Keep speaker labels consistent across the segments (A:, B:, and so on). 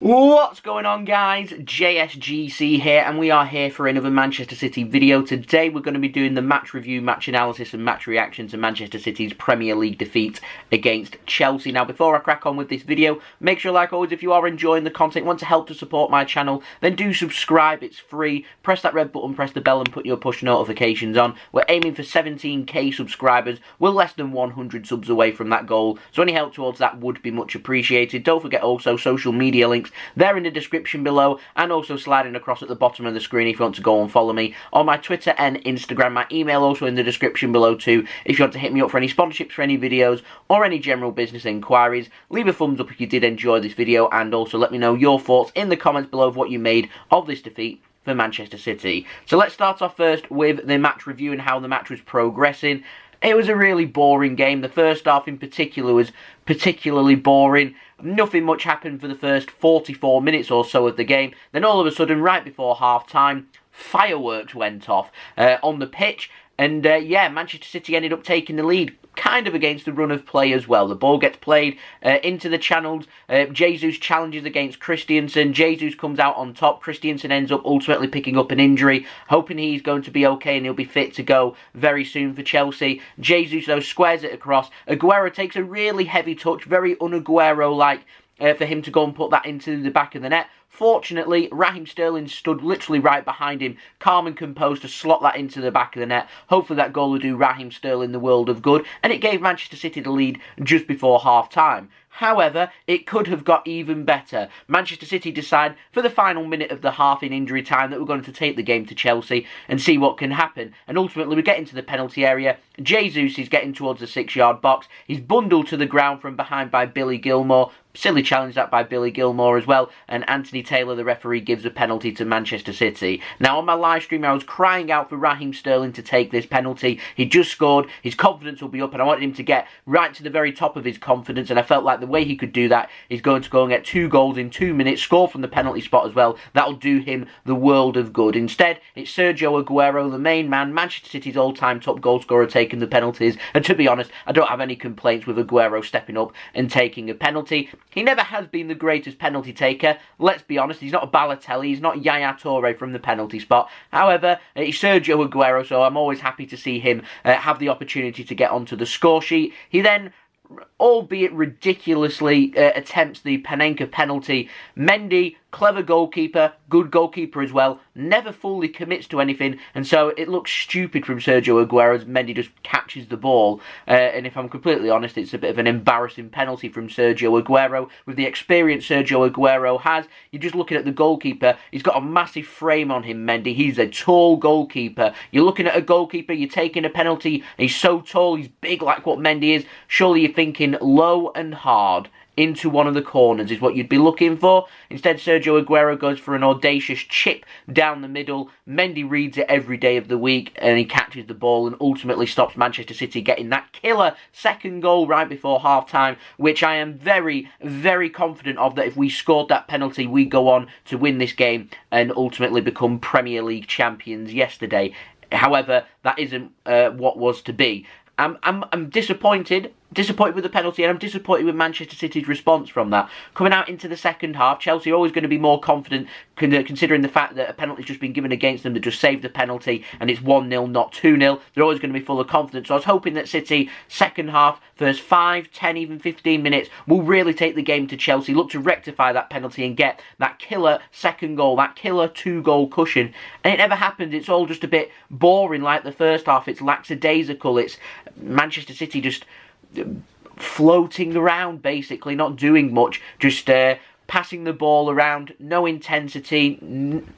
A: What's going on, guys? JSGC here, and we are here for another Manchester City video. Today we're going to be doing the match review, match analysis and match reaction to Manchester City's Premier League defeat against Chelsea. Now, before I crack on with this video, make sure, like always, if you are enjoying the content, want to help to support my channel, then do subscribe. It's free. Press that red button, press the bell and put your push notifications on. We're aiming for 17k subscribers. We're less than 100 subs away from that goal, so any help towards that would be much appreciated. Don't forget also social media links there in the description below, and also sliding across at the bottom of the screen if you want to go and follow me on my Twitter and Instagram. My email also in the description below too if you want to hit me up for any sponsorships for any videos or any general business inquiries. Leave a thumbs up if you did enjoy this video, and also let me know your thoughts in the comments below of what you made of this defeat for Manchester City. So let's start off first with the match review and how the match was progressing. It was a really boring game. The first half in particular was particularly boring. Nothing much happened for the first 44 minutes or so of the game. Then all of a sudden, right before half-time, fireworks went off on the pitch. And yeah, Manchester City ended up taking the lead, kind of against the run of play as well. The ball gets played into the channels. Jesus challenges against Christensen. Jesus comes out on top. Christensen ends up ultimately picking up an injury, hoping he's going to be okay and he'll be fit to go very soon for Chelsea. Jesus, though, squares it across. Aguero takes a really heavy touch, very un-Aguero-like, for him to go and put that into the back of the net. Fortunately, Raheem Sterling stood literally right behind him, calm and composed to slot that into the back of the net. Hopefully that goal will do Raheem Sterling the world of good, and it gave Manchester City the lead just before half-time. However, it could have got even better. Manchester City decide for the final minute of the half in injury time that we're going to take the game to Chelsea and see what can happen. And ultimately we get into the penalty area. Jesus is getting towards the 6-yard box. He's bundled to the ground from behind by Billy Gilmour. Silly challenge that by Billy Gilmour as well. And Anthony Taylor, the referee, gives a penalty to Manchester City. Now on my live stream I was crying out for Raheem Sterling to take this penalty. He just scored. His confidence will be up and I wanted him to get right to the very top of his confidence, and I felt like the way he could do that is going to go and get 2 goals in 2 minutes, score from the penalty spot as well. That'll do him the world of good. Instead, it's Sergio Aguero, the main man, Manchester City's all-time top goal scorer, taking the penalties. And to be honest, I don't have any complaints with Aguero stepping up and taking a penalty. He never has been the greatest penalty taker. Let's be honest, he's not a Balotelli, he's not Yaya Toure from the penalty spot. However, it's Sergio Aguero, so I'm always happy to see him have the opportunity to get onto the score sheet. He then, albeit ridiculously, attempts the Panenka penalty. Mendy, clever goalkeeper, good goalkeeper as well, never fully commits to anything, and so it looks stupid from Sergio Aguero as Mendy just catches the ball. And if I'm completely honest, it's a bit of an embarrassing penalty from Sergio Aguero. With the experience Sergio Aguero has, you're just looking at the goalkeeper. He's got a massive frame on him, Mendy. He's a tall goalkeeper. You're looking at a goalkeeper, you're taking a penalty, he's so tall, he's big like what Mendy is. Surely you're thinking low and hard into one of the corners is what you'd be looking for. Instead, Sergio Aguero goes for an audacious chip down the middle. Mendy reads it every day of the week and he catches the ball and ultimately stops Manchester City getting that killer second goal right before half-time, which I am very, very confident of, that if we scored that penalty, we go on to win this game and ultimately become Premier League champions yesterday. However, that isn't what was to be. I'm disappointed with the penalty, and I'm disappointed with Manchester City's response from that. Coming out into the second half, Chelsea are always going to be more confident, considering the fact that a penalty's just been given against them that just saved the penalty, and it's 1-0, not 2-0. They're always going to be full of confidence. So I was hoping that City, second half, first 5, 10, even 15 minutes, will really take the game to Chelsea, look to rectify that penalty and get that killer second goal, that killer 2-goal cushion. And it never happened. It's all just a bit boring like the first half. It's lackadaisical. It's Manchester City just floating around, basically, not doing much, just passing the ball around, no intensity,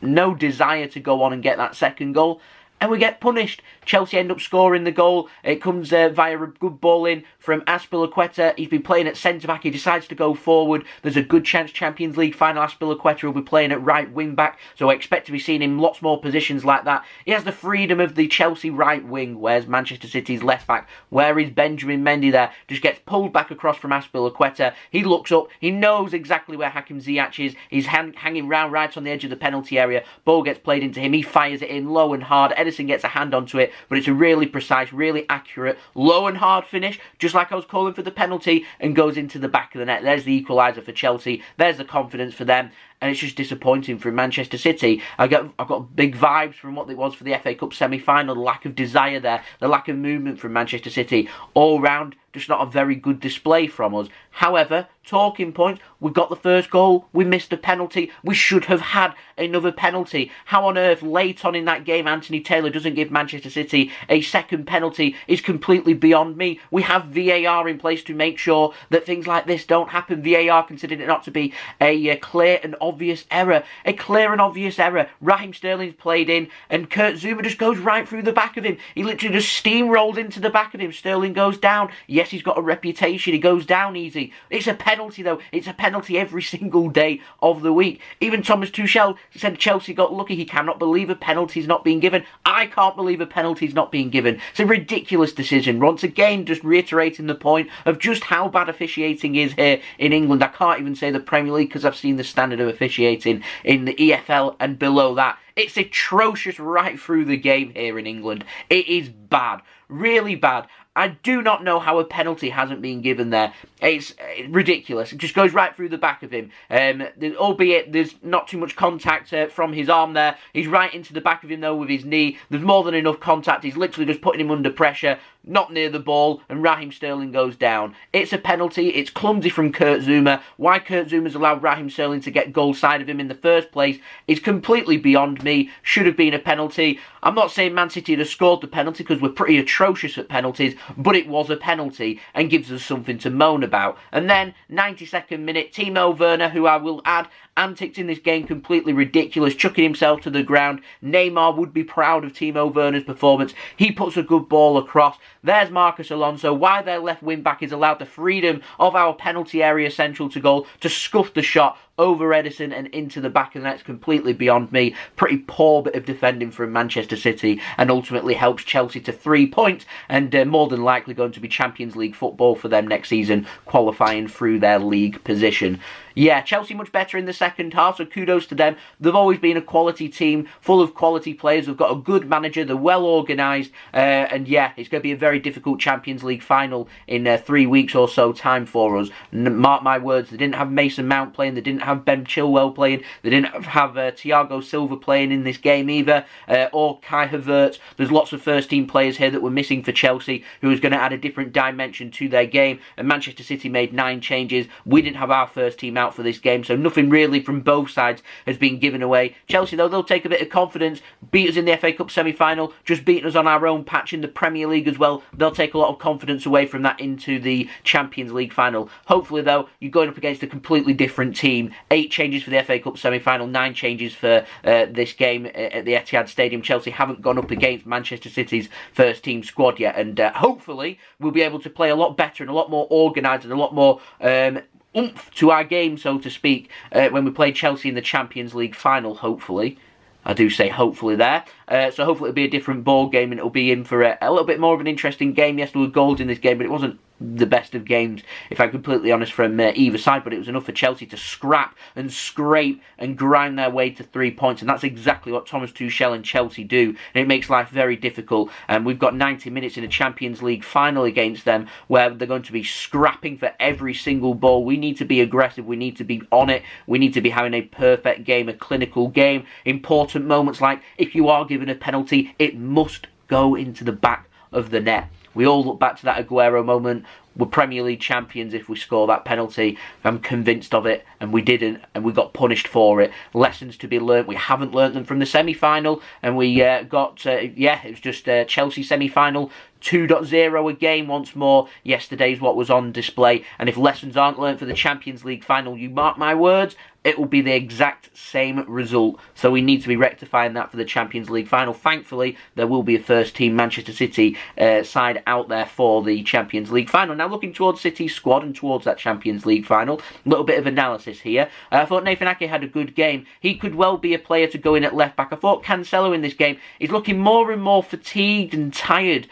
A: no desire to go on and get that second goal. And we get punished. Chelsea end up scoring the goal. It comes via a good ball in from Azpilicueta. He's been playing at centre-back. He decides to go forward. There's a good chance Champions League final Azpilicueta will be playing at right wing-back, so I expect to be seeing him lots more positions like that. He has the freedom of the Chelsea right wing, whereas Manchester City's left-back, where is Benjamin Mendy there, just gets pulled back across from Azpilicueta. He looks up. He knows exactly where Hakim Ziyech is. He's hanging round right on the edge of the penalty area. Ball gets played into him. He fires it in low and hard. Ederson gets a hand onto it, but it's a really precise, really accurate, low and hard finish, just like I was calling for the penalty, and goes into the back of the net. There's the equaliser for Chelsea. There's the confidence for them. And it's just disappointing from Manchester City. I've got big vibes from what it was for the FA Cup semi-final, the lack of desire there, the lack of movement from Manchester City. All round, just not a very good display from us. However, talking points, we got the first goal, we missed a penalty, we should have had another penalty. How on earth, late on in that game, Anthony Taylor doesn't give Manchester City a second penalty is completely beyond me. We have VAR in place to make sure that things like this don't happen. VAR considered it not to be a clear and obvious error. A clear and obvious error. Raheem Sterling's played in, and Kurt Zouma just goes right through the back of him. He literally just steamrolls into the back of him. Sterling goes down. Yes, he's got a reputation. He goes down easy. It's a penalty, though. It's a penalty every single day of the week. Even Thomas Tuchel said Chelsea got lucky. He cannot believe a penalty's not being given. I can't believe a penalty's not being given. It's a ridiculous decision. Once again, just reiterating the point of just how bad officiating is here in England. I can't even say the Premier League because I've seen the standard of officiating in the EFL and below that. It's atrocious right through the game here in England. It is bad. Really bad. I do not know how a penalty hasn't been given there. It's ridiculous. It just goes right through the back of him. Albeit there's not too much contact from his arm there. He's right into the back of him though with his knee. There's more than enough contact. He's literally just putting him under pressure. Not near the ball, and Raheem Sterling goes down. It's a penalty. It's clumsy from Kurt Zouma. Why Kurt Zouma's allowed Raheem Sterling to get goal side of him in the first place is completely beyond me. Should have been a penalty. I'm not saying Man City had scored the penalty because we're pretty atrocious at penalties, but it was a penalty and gives us something to moan about. And then, 92nd minute, Timo Werner, who I will add, antics in this game completely ridiculous, chucking himself to the ground. Neymar would be proud of Timo Werner's performance. He puts a good ball across. There's Marcus Alonso. Why their left wing back is allowed the freedom of our penalty area central to goal to scuff the shot over Ederson and into the back of the net's completely beyond me. Pretty poor bit of defending from Manchester City, and ultimately helps Chelsea to 3 points, and more than likely going to be Champions League football for them next season, qualifying through their league position. Yeah, Chelsea much better in the second half, so kudos to them. They've always been a quality team, full of quality players. They've got a good manager, they're well organised, and yeah, it's going to be a very difficult Champions League final in 3 weeks or so time for us. Mark my words, they didn't have Mason Mount playing, they didn't have Ben Chilwell playing, they didn't have Thiago Silva playing in this game either, or Kai Havertz. There's lots of first team players here that were missing for Chelsea, who was going to add a different dimension to their game, and Manchester City made 9 changes. We didn't have our first team out for this game, so nothing really from both sides has been given away. Chelsea, though, they'll take a bit of confidence, beat us in the FA Cup semi-final, just beating us on our own patch in the Premier League as well. They'll take a lot of confidence away from that into the Champions League final. Hopefully, though, you're going up against a completely different team. 8 changes for the FA Cup semi-final, 9 changes for this game at the Etihad Stadium. Chelsea haven't gone up against Manchester City's first team squad yet, and hopefully we'll be able to play a lot better and a lot more organised and a lot more oomph to our game, so to speak, when we play Chelsea in the Champions League final, hopefully. I do say hopefully there. So hopefully it'll be a different ball game and it'll be in for a little bit more of an interesting game. Yes, there were goals in this game, but it wasn't the best of games, if I'm completely honest, from either side, but it was enough for Chelsea to scrap and scrape and grind their way to 3 points, and that's exactly what Thomas Tuchel and Chelsea do, and it makes life very difficult. And we've got 90 minutes in a Champions League final against them, where they're going to be scrapping for every single ball. We need to be aggressive, we need to be on it, we need to be having a perfect game, a clinical game. Important moments like, if you are given a penalty, it must go into the back of the net. We all look back to that Aguero moment. We're Premier League champions if we score that penalty. I'm convinced of it, and we didn't, and we got punished for it. Lessons to be learnt. We haven't learnt them from the semi-final, and we it was just Chelsea semi-final 2.0 again once more. Yesterday's what was on display, and if lessons aren't learnt for the Champions League final, you mark my words, it will be the exact same result. So we need to be rectifying that for the Champions League final. Thankfully, there will be a first-team Manchester City side out there for the Champions League final. Now, looking towards City's squad and towards that Champions League final, a little bit of analysis here. I thought Nathan Ake had a good game. He could well be a player to go in at left-back. I thought Cancelo in this game is looking more and more fatigued and tired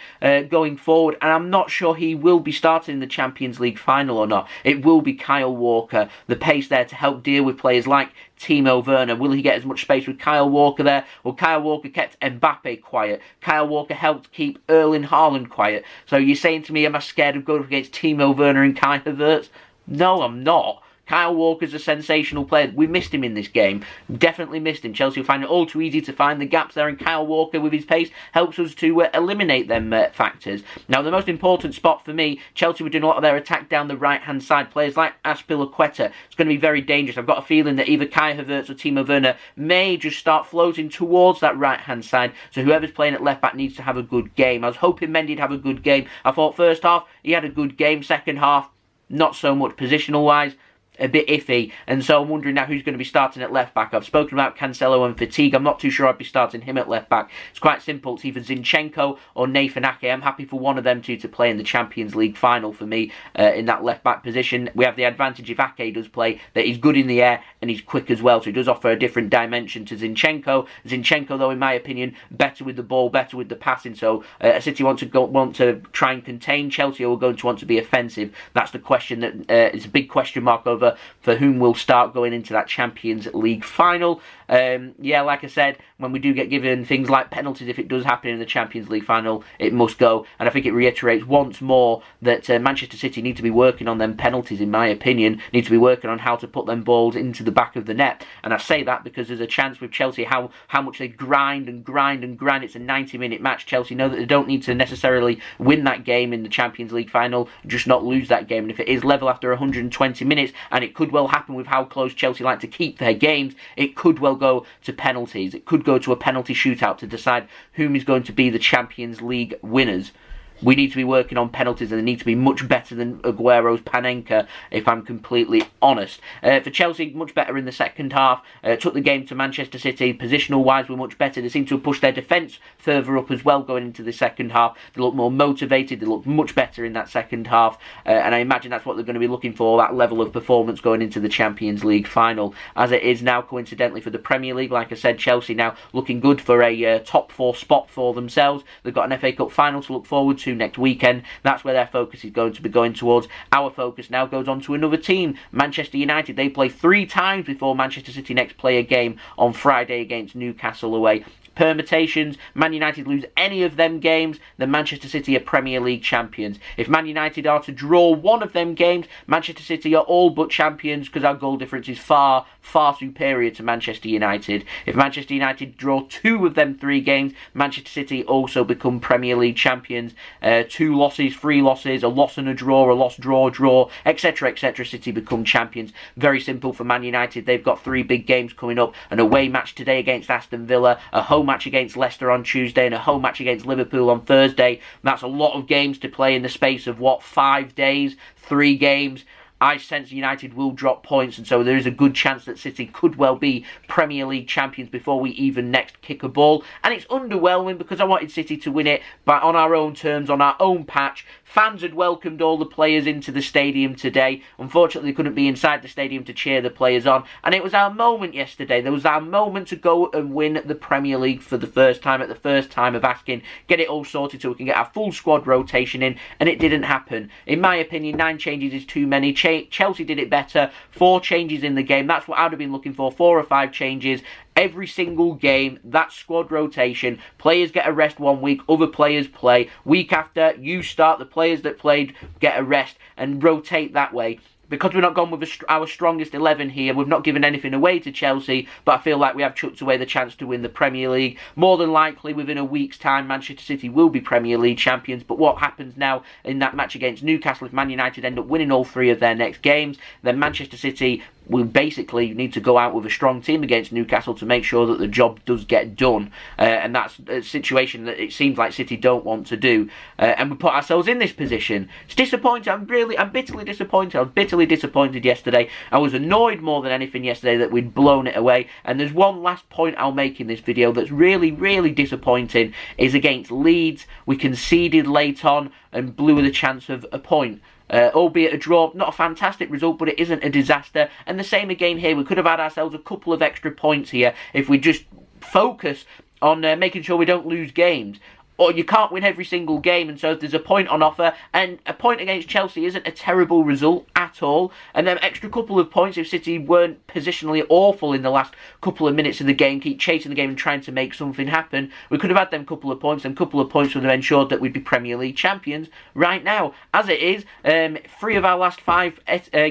A: going forward, and I'm not sure he will be starting in the Champions League final or not. It will be Kyle Walker, the pace there to help deal with players like Timo Werner. Will he get as much space with Kyle Walker there? Well, Kyle Walker kept Mbappe quiet. Kyle Walker helped keep Erling Haaland quiet. So you're saying to me, am I scared of going up against Timo Werner and Kai Havertz? No, I'm not. Kyle Walker's a sensational player. We missed him in this game. Definitely missed him. Chelsea will find it all too easy to find the gaps there, and Kyle Walker, with his pace, helps us to eliminate them factors. Now, the most important spot for me, Chelsea were doing a lot of their attack down the right-hand side. Players like Azpilicueta, it's going to be very dangerous. I've got a feeling that either Kai Havertz or Timo Werner may just start floating towards that right-hand side, so whoever's playing at left-back needs to have a good game. I was hoping Mendy'd have a good game. I thought first half, he had a good game. Second half, not so much positional-wise. A bit iffy, and so I'm wondering now who's going to be starting at left back. I've spoken about Cancelo and fatigue. I'm not too sure I'd be starting him at left back. It's quite simple. It's either Zinchenko or Nathan Ake. I'm happy for one of them two to play in the Champions League final for me in that left back position. We have the advantage if Ake does play that he's good in the air and he's quick as well, so he does offer a different dimension to Zinchenko. Zinchenko, though, in my opinion, better with the ball, better with the passing. So City want to try and contain Chelsea, or going to want to be offensive. That's the question that is a big question mark over for whom will start going into that Champions League final. Yeah, like I said, when we do get given things like penalties, if it does happen in the Champions League final, it must go. And I think it reiterates once more that Manchester City need to be working on them penalties, in my opinion, need to be working on how to put them balls into the back of the net. And I say that because there's a chance with Chelsea how much they grind and grind and grind. It's a 90-minute match. Chelsea know that they don't need to necessarily win that game in the Champions League final, just not lose that game. And if it is level after 120 minutes, and it could well happen with how close Chelsea like to keep their games, it could well go to penalties. It could go to a penalty shootout to decide whom is going to be the Champions League winners. We need to be working on penalties, and they need to be much better than Aguero's Panenka, if I'm completely honest. For Chelsea, much better in the second half. Took the game to Manchester City. Positional-wise, were much better. They seem to have pushed their defence further up as well going into the second half. They look more motivated. They look much better in that second half. And I imagine that's what they're going to be looking for, that level of performance going into the Champions League final. As it is now, coincidentally, for the Premier League, like I said, Chelsea now looking good for a top 4 spot for themselves. They've got an FA Cup final to look forward to next weekend. That's where their focus is going to be going towards. Our focus now goes on to another team, Manchester United. They play 3 times before Manchester City next play a game on Friday against Newcastle away. Permutations, Man United lose any of them games, then Manchester City are Premier League champions. If Man United are to draw one of them games, Manchester City are all but champions, because our goal difference is far, far superior to Manchester United. If Manchester United draw 2 of them 3 games, Manchester City also become Premier League champions. 2 losses, 3 losses, a loss and a draw, draw, etc, etc, City become champions. Very simple for Man United. They've got 3 big games coming up: an away match today against Aston Villa, a home match against Leicester on Tuesday, and a home match against Liverpool on Thursday. That's a lot of games to play in the space of, 5 days? 3 games. I sense United will drop points, and so there is a good chance that City could well be Premier League champions before we even next kick a ball. And it's underwhelming because I wanted City to win it, but on our own terms, on our own patch. Fans had welcomed all the players into the stadium today. Unfortunately, they couldn't be inside the stadium to cheer the players on. And it was our moment yesterday. There was our moment to go and win the Premier League for the first time, at the first time of asking. Get it all sorted so we can get our full squad rotation in. And it didn't happen. In my opinion, 9 changes is too many. Chelsea did it better. 4 changes in the game. That's what I'd have been looking for. 4 or 5 changes. Every single game, that squad rotation. Players get a rest 1 week, other players play. Week after, you start, the players that played get a rest, and rotate that way. Because we're not gone with our strongest 11 here, we've not given anything away to Chelsea, but I feel like we have chucked away the chance to win the Premier League. More than likely, within a week's time, Manchester City will be Premier League champions. But what happens now in that match against Newcastle, if Man United end up winning all 3 of their next games, then Manchester City we basically need to go out with a strong team against Newcastle to make sure that the job does get done. And that's a situation that it seems like City don't want to do. And we put ourselves in this position. It's disappointing. I'm bitterly disappointed. I was bitterly disappointed yesterday. I was annoyed more than anything yesterday that we'd blown it away. And there's one last point I'll make in this video that's really, really disappointing, is against Leeds. We conceded late on and blew the chance of a point. Albeit a draw, not a fantastic result, but it isn't a disaster. And the same again here. We could have had ourselves a couple of extra points here if we just focus on making sure we don't lose games. or you can't win every single game, and so there's a point on offer, and a point against Chelsea isn't a terrible result at all, and then extra couple of points if City weren't positionally awful in the last couple of minutes of the game, keep chasing the game and trying to make something happen. We could have had them couple of points, and couple of points would have ensured that we'd be Premier League champions right now. As it is, 3 of our last 5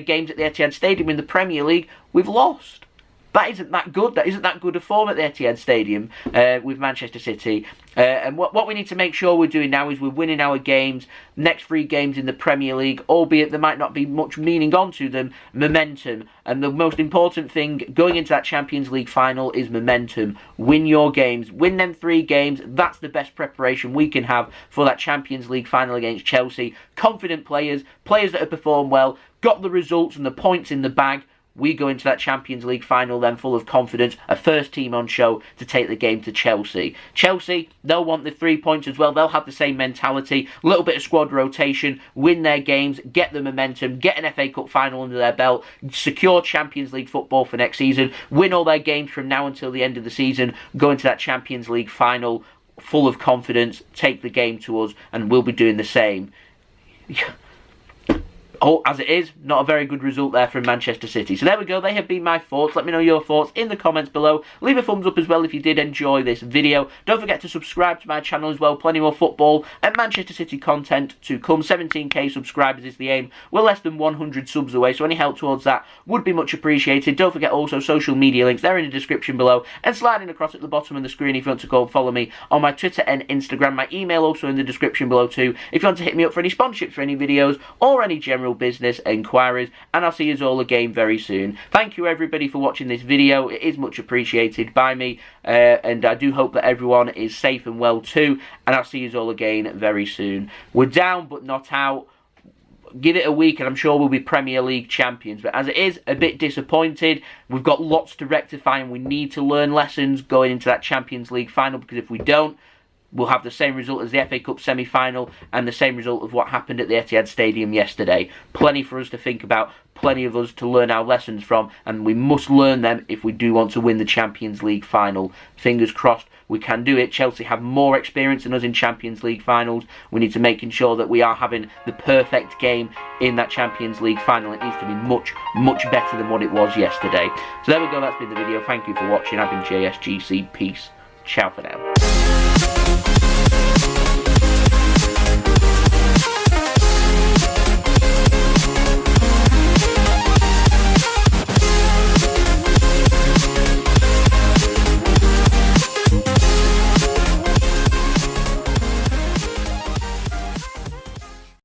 A: games at the Etihad Stadium in the Premier League, we've lost. That isn't that good. That isn't that good a form at the Etihad Stadium with Manchester City. And what we need to make sure we're doing now is we're winning our games, next 3 games in the Premier League, albeit there might not be much meaning onto them, momentum. And the most important thing going into that Champions League final is momentum. Win your games. Win them 3 games. That's the best preparation we can have for that Champions League final against Chelsea. Confident players, players that have performed well, got the results and the points in the bag. We go into that Champions League final then full of confidence, a first team on show to take the game to Chelsea. Chelsea, they'll want the 3 points as well. They'll have the same mentality, a little bit of squad rotation, win their games, get the momentum, get an FA Cup final under their belt, secure Champions League football for next season, win all their games from now until the end of the season, go into that Champions League final full of confidence, take the game to us, and we'll be doing the same. Oh, as it is, not a very good result there from Manchester City. So there we go, they have been my thoughts. Let me know your thoughts in the comments below. Leave a thumbs up as well if you did enjoy this video. Don't forget to subscribe to my channel as well. Plenty more football and Manchester City content to come. 17k subscribers is the aim. We're less than 100 subs away, so any help towards that would be much appreciated. Don't forget also social media links, they're in the description below. And sliding across at the bottom of the screen if you want to go and follow me on my Twitter and Instagram. My email also in the description below too. If you want to hit me up for any sponsorships for any videos or any general business inquiries, and I'll see you all again very soon. Thank you everybody for watching this video. It is much appreciated by me, and I do hope that everyone is safe and well too, and I'll see you all again very soon. We're down but not out. Give it a week and I'm sure we'll be Premier League champions, but as it is, a bit disappointed. We've got lots to rectify and we need to learn lessons going into that Champions League final, because if we don't, we'll have the same result as the FA Cup semi-final and the same result of what happened at the Etihad Stadium yesterday. Plenty for us to think about, plenty of us to learn our lessons from, and we must learn them if we do want to win the Champions League final. Fingers crossed we can do it. Chelsea have more experience than us in Champions League finals. We need to make sure that we are having the perfect game in that Champions League final. It needs to be much, much better than what it was yesterday. So there we go, that's been the video. Thank you for watching. I've been JSGC. Peace. Ciao for now.